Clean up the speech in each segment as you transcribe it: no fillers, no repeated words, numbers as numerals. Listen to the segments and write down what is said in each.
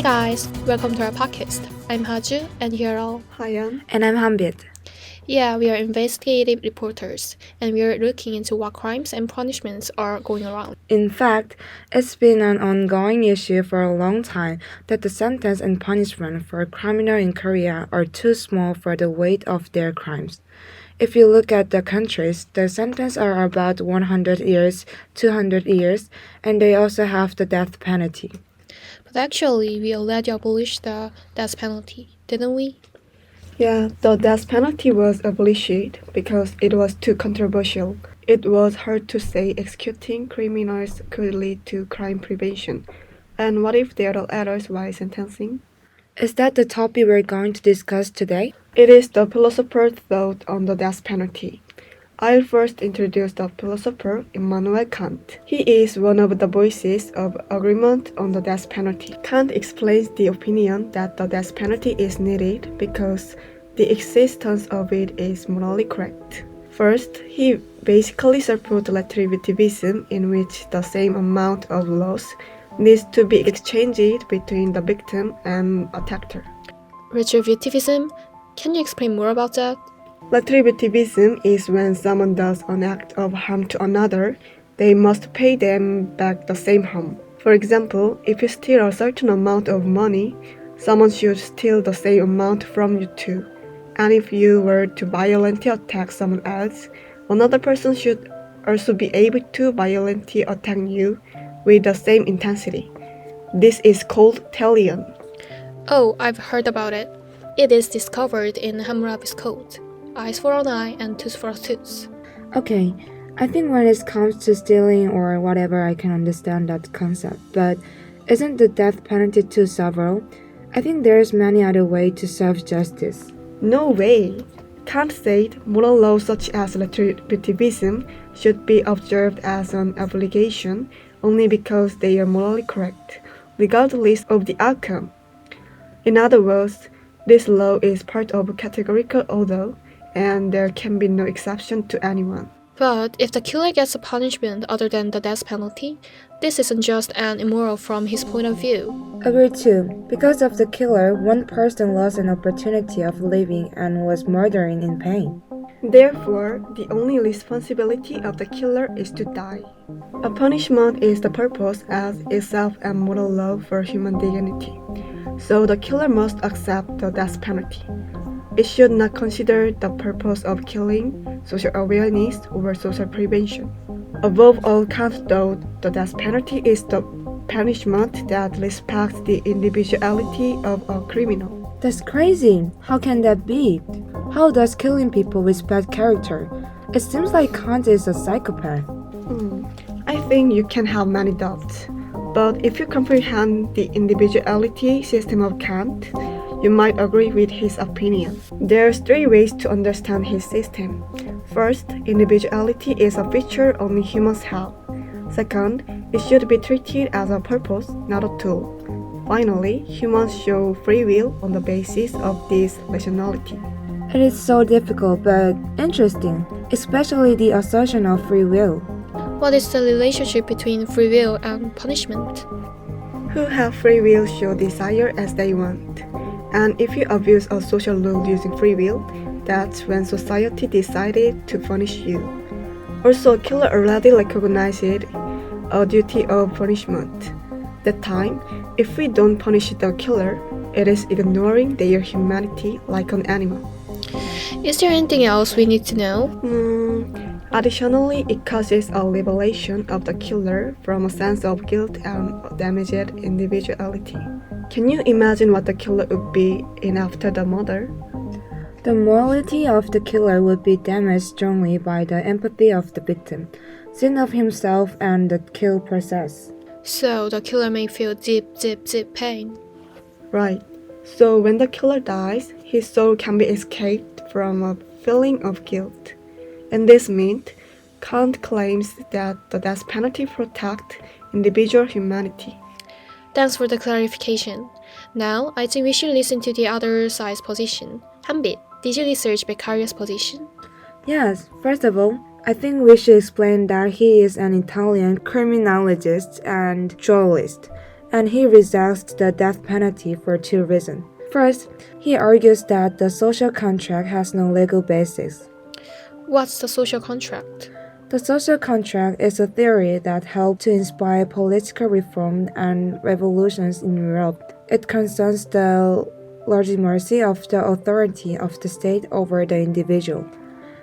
Hi guys, welcome to our podcast. I'm Haju and here all. Hiyan. And I'm Hanbit. Yeah, we are investigative reporters and we are looking into what crimes and punishments are going around. In fact, it's been an ongoing issue for a long time that the sentence and punishment for a criminal in Korea are too small for the weight of their crimes. If you look at the countries, the sentences are about 100 years, 200 years, and they also have the death penalty. But actually, we already abolished the death penalty, didn't we? Yeah, the death penalty was abolished because it was too controversial. It was hard to say executing criminals could lead to crime prevention. And what if there are errors while sentencing? Is that the topic we're going to discuss today? It is the philosopher's thought on the death penalty. I'll first introduce the philosopher Immanuel Kant. He is one of the voices of agreement on the death penalty. Kant explains the opinion that the death penalty is needed because the existence of it is morally correct. First, he basically supports retributivism, in which the same amount of loss needs to be exchanged between the victim and attacker. Retributivism? Can you explain more about that? Retributivism is when someone does an act of harm to another, they must pay them back the same harm. For example, if you steal a certain amount of money, someone should steal the same amount from you too. And if you were to violently attack someone else, another person should also be able to violently attack you with the same intensity. This is called talion. Oh, I've heard about it. It is discovered in Hammurabi's code. Eyes for an eye and tooth for a tooth. Okay, I think when it comes to stealing or whatever, I can understand that concept, but isn't the death penalty too severe? I think there's many other ways to serve justice. No way! Kant said moral laws such as retributivism should be observed as an obligation only because they are morally correct, regardless of the outcome. In other words, this law is part of a categorical order, and there can be no exception to anyone. But if the killer gets a punishment other than the death penalty, this isn't just and immoral from his point of view. Agreed too. Because of the killer, one person lost an opportunity of living and was murdering in pain. Therefore, the only responsibility of the killer is to die. A punishment is the purpose as itself a moral law for human dignity. So the killer must accept the death penalty. It should not consider the purpose of killing, social awareness, or social prevention. Above all, Kant thought the death penalty is the punishment that respects the individuality of a criminal. That's crazy. How can that be? How does killing people respect character? It seems like Kant is a psychopath. I think you can have many doubts, but if you comprehend the individuality system of Kant, you might agree with his opinion. There's three ways to understand his system. First, individuality is a feature only humans have. Second, it should be treated as a purpose, not a tool. Finally, humans show free will on the basis of this rationality. It is so difficult but interesting, especially the assertion of free will. What is the relationship between free will and punishment? Who have free will show desire as they want. And if you abuse a social rule using free will, that's when society decided to punish you. Also, a killer already recognized a duty of punishment. That time, if we don't punish the killer, it is ignoring their humanity like an animal. Is there anything else we need to know? Additionally, it causes a liberation of the killer from a sense of guilt and damaged individuality. Can you imagine what the killer would be in after the murder? The morality of the killer would be damaged strongly by the empathy of the victim, sin of himself and the kill process. So the killer may feel deep pain. Right. So when the killer dies, his soul can be escaped from a feeling of guilt. And this means Kant claims that the death penalty protects individual humanity. Thanks for the clarification. Now, I think we should listen to the other side's position. Hanbit, did you research Beccaria's position? Yes, first of all, I think we should explain that he is an Italian criminologist and journalist, and he rejects the death penalty for two reasons. First, he argues that the social contract has no legal basis. What's the social contract? The social contract is a theory that helped to inspire political reform and revolutions in Europe. It concerns the legitimacy of the authority of the state over the individual.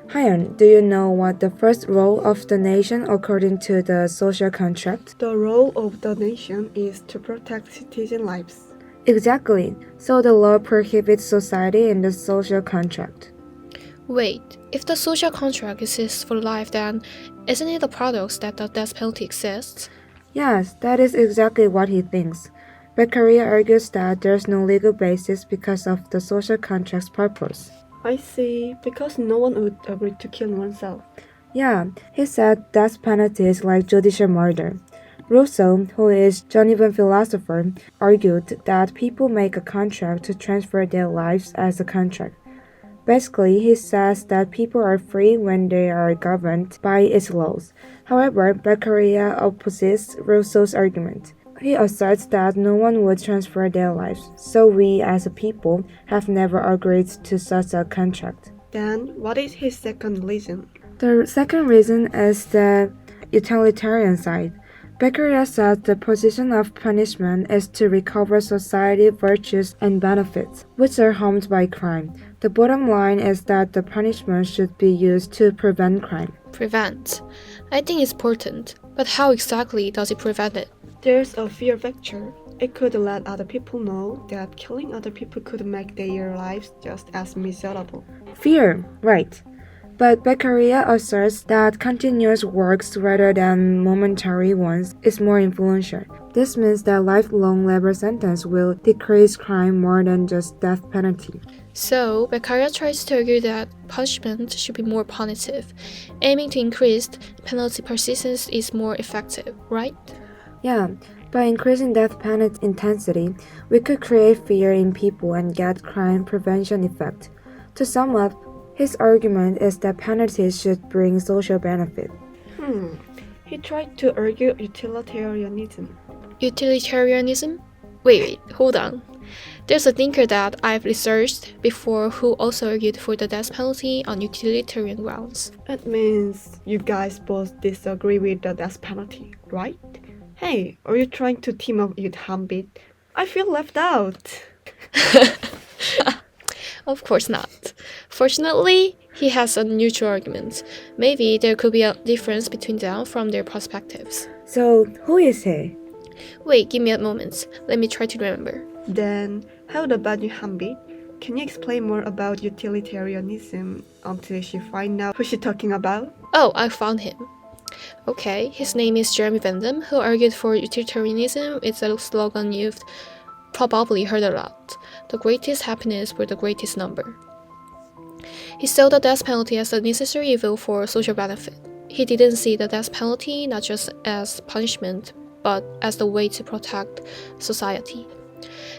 Hyun, do you know what the first role of the nation according to the social contract? The role of the nation is to protect citizen lives. Exactly. So the law prohibits society in the social contract. Wait, if the social contract exists for life, then isn't it a paradox that the death penalty exists? Yes, that is exactly what he thinks. Beccaria argues that there's no legal basis because of the social contract's purpose. I see, because no one would agree to kill oneself. Yeah, he said death penalty is like judicial murder. Rousseau, who is Genevan philosopher, argued that people make a contract to transfer their lives as a contract. Basically, he says that people are free when they are governed by its laws. However, Beccaria opposes Rousseau's argument. He asserts that no one would transfer their lives, so we as a people have never agreed to such a contract. Then, what is his second reason? The second reason is the utilitarian side. Beccaria says the position of punishment is to recover society virtues and benefits, which are harmed by crime. The bottom line is that the punishment should be used to prevent crime. Prevent. I think it's important, but how exactly does it prevent it? There's a fear factor. It could let other people know that killing other people could make their lives just as miserable. Fear, right. But Beccaria asserts that continuous works rather than momentary ones is more influential. This means that lifelong labor sentence will decrease crime more than just death penalty. So, Beccaria tries to argue that punishment should be more punitive. Aiming to increase penalty persistence is more effective, right? Yeah, by increasing death penalty intensity, we could create fear in people and get crime prevention effect. To sum up, his argument is that penalties should bring social benefit. He tried to argue utilitarianism. Utilitarianism? Wait, hold on. There's a thinker that I've researched before who also argued for the death penalty on utilitarian grounds. It means you guys both disagree with the death penalty, right? Hey, are you trying to team up with Hanbit? I feel left out. Of course not. Fortunately, he has a neutral argument. Maybe there could be a difference between them from their perspectives. So, who is he? Wait, give me a moment. Let me try to remember. Then, how about you, Hanbit? Can you explain more about utilitarianism until she finds out who she's talking about? Oh, I found him. Okay, his name is Jeremy Bentham, who argued for utilitarianism. It's a slogan you've probably heard a lot. The greatest happiness for the greatest number. He saw the death penalty as a necessary evil for social benefit. He didn't see the death penalty not just as punishment, but as the way to protect society.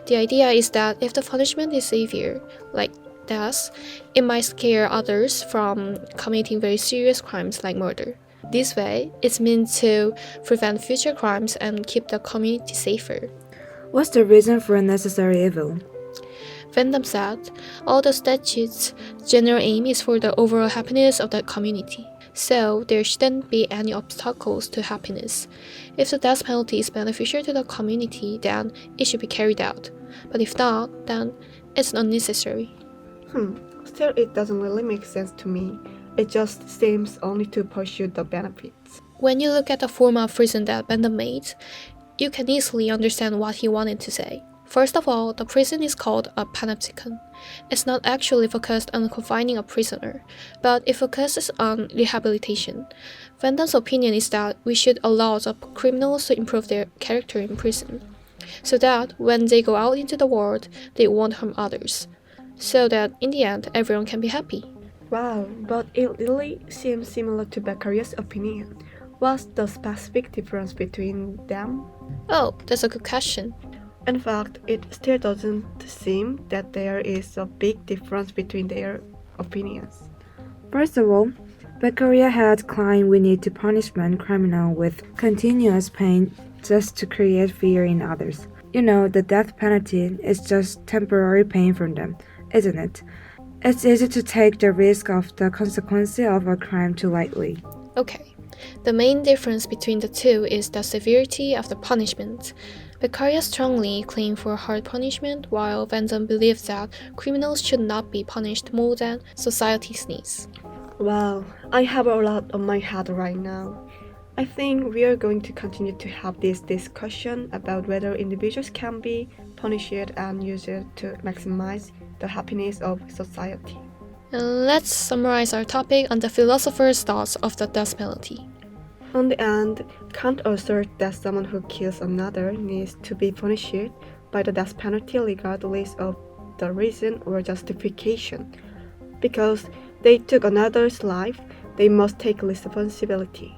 The idea is that if the punishment is severe, like death, it might scare others from committing very serious crimes like murder. This way, it's meant to prevent future crimes and keep the community safer. What's the reason for a necessary evil? Bentham said, all the statutes' general aim is for the overall happiness of the community. So, there shouldn't be any obstacles to happiness. If the death penalty is beneficial to the community, then it should be carried out. But if not, then it's unnecessary. Still, it doesn't really make sense to me. It just seems only to pursue the benefits. When you look at the form of prison that Bentham made, you can easily understand what he wanted to say. First of all, the prison is called a panopticon. It's not actually focused on confining a prisoner, but it focuses on rehabilitation. Bentham's opinion is that we should allow the criminals to improve their character in prison, so that when they go out into the world, they won't harm others, so that in the end, everyone can be happy. Wow, but it really seems similar to Beccaria's opinion. What's the specific difference between them? Oh, that's a good question. In fact, it still doesn't seem that there is a big difference between their opinions. First of all, Beccaria had claimed we need to punishment criminal with continuous pain just to create fear in others. You know, the death penalty is just temporary pain for them, isn't it? It's easy to take the risk of the consequences of a crime too lightly. Okay. The main difference between the two is the severity of the punishment. Beccaria strongly claimed for hard punishment, while Vandam believed that criminals should not be punished more than society's needs. Wow, I have a lot on my head right now. I think we are going to continue to have this discussion about whether individuals can be punished and used to maximize the happiness of society. Let's summarize our topic on the philosopher's thoughts of the death penalty. On the end, Kant asserts that someone who kills another needs to be punished by the death penalty regardless of the reason or justification. Because they took another's life, they must take responsibility.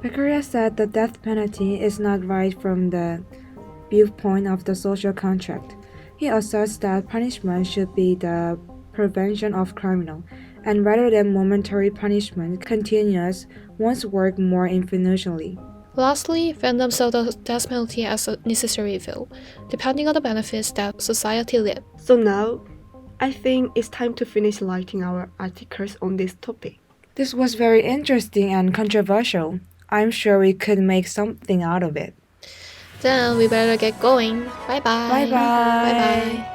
Beccaria said the death penalty is not right from the viewpoint of the social contract. He asserts that punishment should be the prevention of criminal, and rather than momentary punishment, continuous ones work more influentially. Lastly, Vandam saw the death penalty as a necessary evil, depending on the benefits that society leads. So now, I think it's time to finish writing our articles on this topic. This was very interesting and controversial. I'm sure we could make something out of it. Then we better get going. Bye bye. Bye bye. Bye bye.